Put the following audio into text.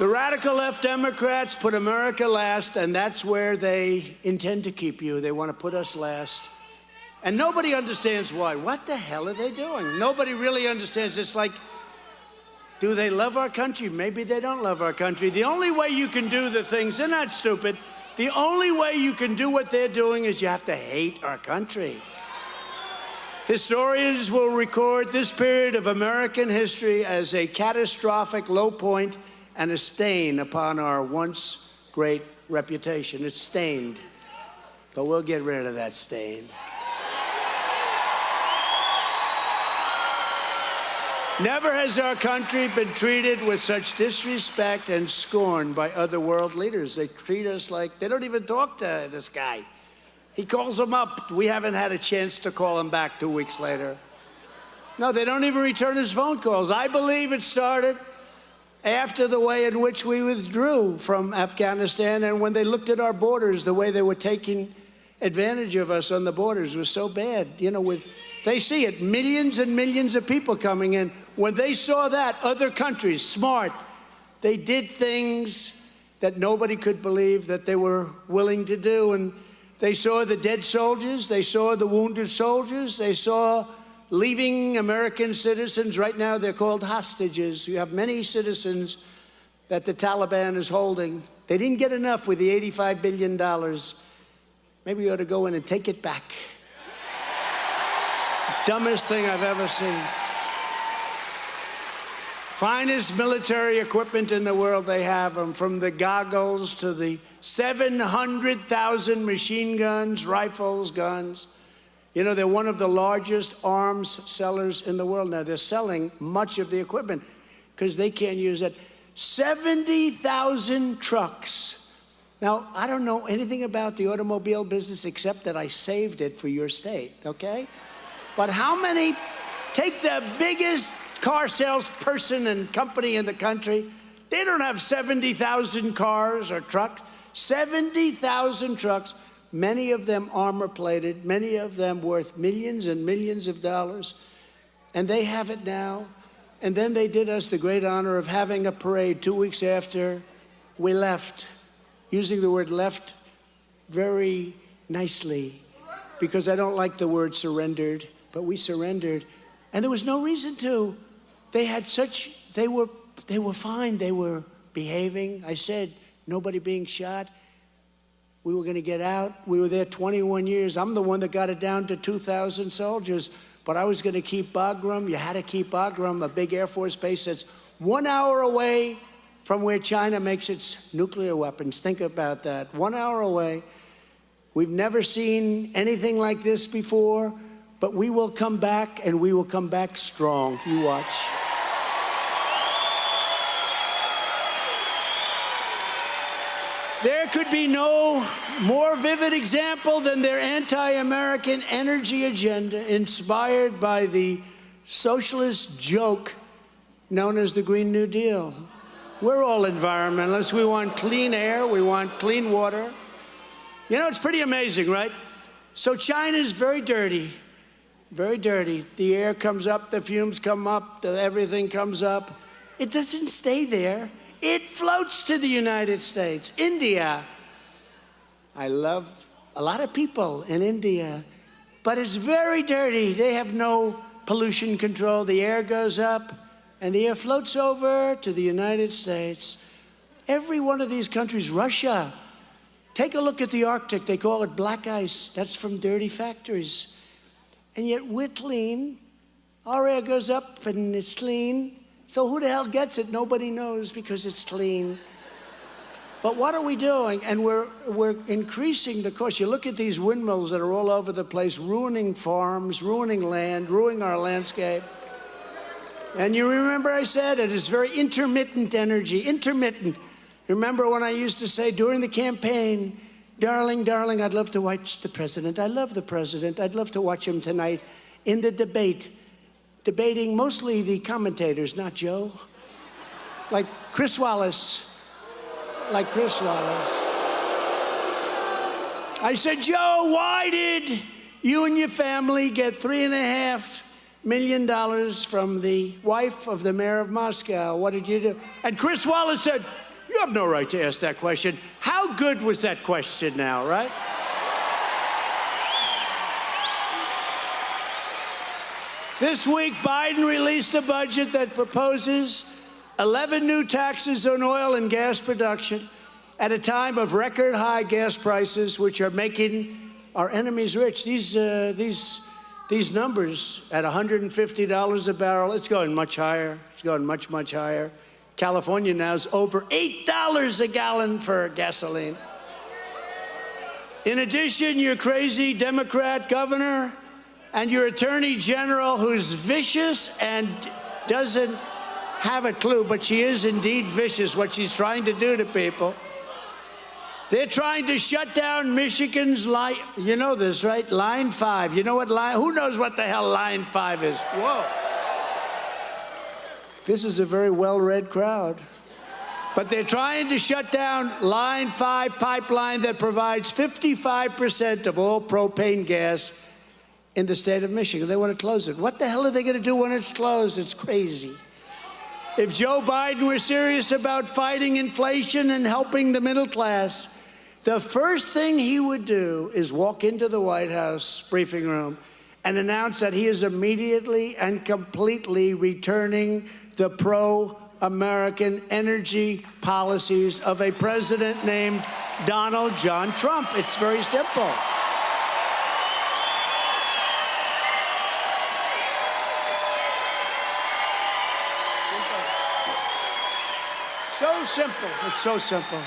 The radical left Democrats put America last, and that's where they intend to keep you. They want to put us last. And nobody understands why. What the hell are they doing? Nobody really understands. It's like, do they love our country? Maybe they don't love our country. The only way you can do the things, they're not stupid. The only way you can do what they're doing is you have to hate our country. Historians will record this period of American history as a catastrophic low point and a stain upon our once great reputation. It's stained, but we'll get rid of that stain. Never has our country been treated with such disrespect and scorn by other world leaders. They treat us like, they don't even talk to this guy. He calls them up. We haven't had a chance to call him back 2 weeks later. No, they don't even return his phone calls. I believe it started after the way in which we withdrew from Afghanistan, and when they looked at our borders, the way they were taking advantage of us on the borders was so bad. You know, they see it, millions and millions of people coming in. When they saw that, other countries, smart, they did things that nobody could believe that they were willing to do. And they saw the dead soldiers, they saw the wounded soldiers, they saw leaving American citizens. Right now, they're called hostages. You have many citizens that the Taliban is holding. They didn't get enough with the $85 billion. Maybe we ought to go in and take it back. Dumbest thing I've ever seen. Finest military equipment in the world they have, from the goggles to the 700,000 machine guns, rifles, guns. You know, they're one of the largest arms sellers in the world now. They're selling much of the equipment because they can't use it. 70,000 trucks. Now, I don't know anything about the automobile business except that I saved it for your state, okay? But how many, take the biggest car salesperson and company in the country, they don't have 70,000 cars or trucks. 70,000 trucks, many of them armor-plated, many of them worth millions and millions of dollars. And they have it now. And then they did us the great honor of having a parade 2 weeks after we left, using the word left very nicely, because I don't like the word surrendered, but we surrendered. And there was no reason to. They had such, they were fine, they were behaving. I said, nobody being shot. We were going to get out. We were there 21 years. I'm the one that got it down to 2,000 soldiers, but I was going to keep Bagram. You had to keep Bagram, a big Air Force base that's 1 hour away from where China makes its nuclear weapons. Think about that. 1 hour away. We've never seen anything like this before, but we will come back, and we will come back strong. You watch. There could be no more vivid example than their anti-American energy agenda, inspired by the socialist joke known as the Green New Deal. We're all environmentalists. We want clean air. We want clean water. You know, it's pretty amazing, right? So China's very dirty, very dirty. The air comes up, the fumes come up, everything comes up. It doesn't stay there. It floats to the United States. India. I love a lot of people in India, but it's very dirty. They have no pollution control. The air goes up, and the air floats over to the United States. Every one of these countries, Russia, take a look at the Arctic. They call it black ice. That's from dirty factories. And yet we're clean. Our air goes up, and it's clean. So who the hell gets it? Nobody knows, because it's clean. But what are we doing? And we're increasing the cost. You look at these windmills that are all over the place, ruining farms, ruining land, ruining our landscape. And you remember I said it is very intermittent energy, intermittent. Remember when I used to say during the campaign, darling, darling, I'd love to watch the president. I love the president. I'd love to watch him tonight in the debate. Debating mostly the commentators, not Joe. Like Chris Wallace. Like Chris Wallace. I said, Joe, why did you and your family get $3.5 million from the wife of the mayor of Moscow? What did you do? And Chris Wallace said, You have no right to ask that question. How good was that question now, right? This week, Biden released a budget that proposes 11 new taxes on oil and gas production at a time of record high gas prices, which are making our enemies rich. These numbers at $150 a barrel, it's going much higher. It's going much, much higher. California now is over $8 a gallon for gasoline. In addition, your crazy Democrat governor and your attorney general, who's vicious and doesn't have a clue, but she is indeed vicious, what she's trying to do to people. They're trying to shut down Michigan's line. You know this, right? Line 5. You know what line? Who knows what the hell line 5 is? Whoa. This is a very well-read crowd. But they're trying to shut down line 5 pipeline that provides 55% of all propane gas in the state of Michigan. They want to close it. What the hell are they going to do when it's closed? It's crazy. If Joe Biden were serious about fighting inflation and helping the middle class, the first thing he would do is walk into the White House briefing room and announce that he is immediately and completely returning the pro-American energy policies of a president named Donald John Trump. It's very simple. So simple. It's so simple.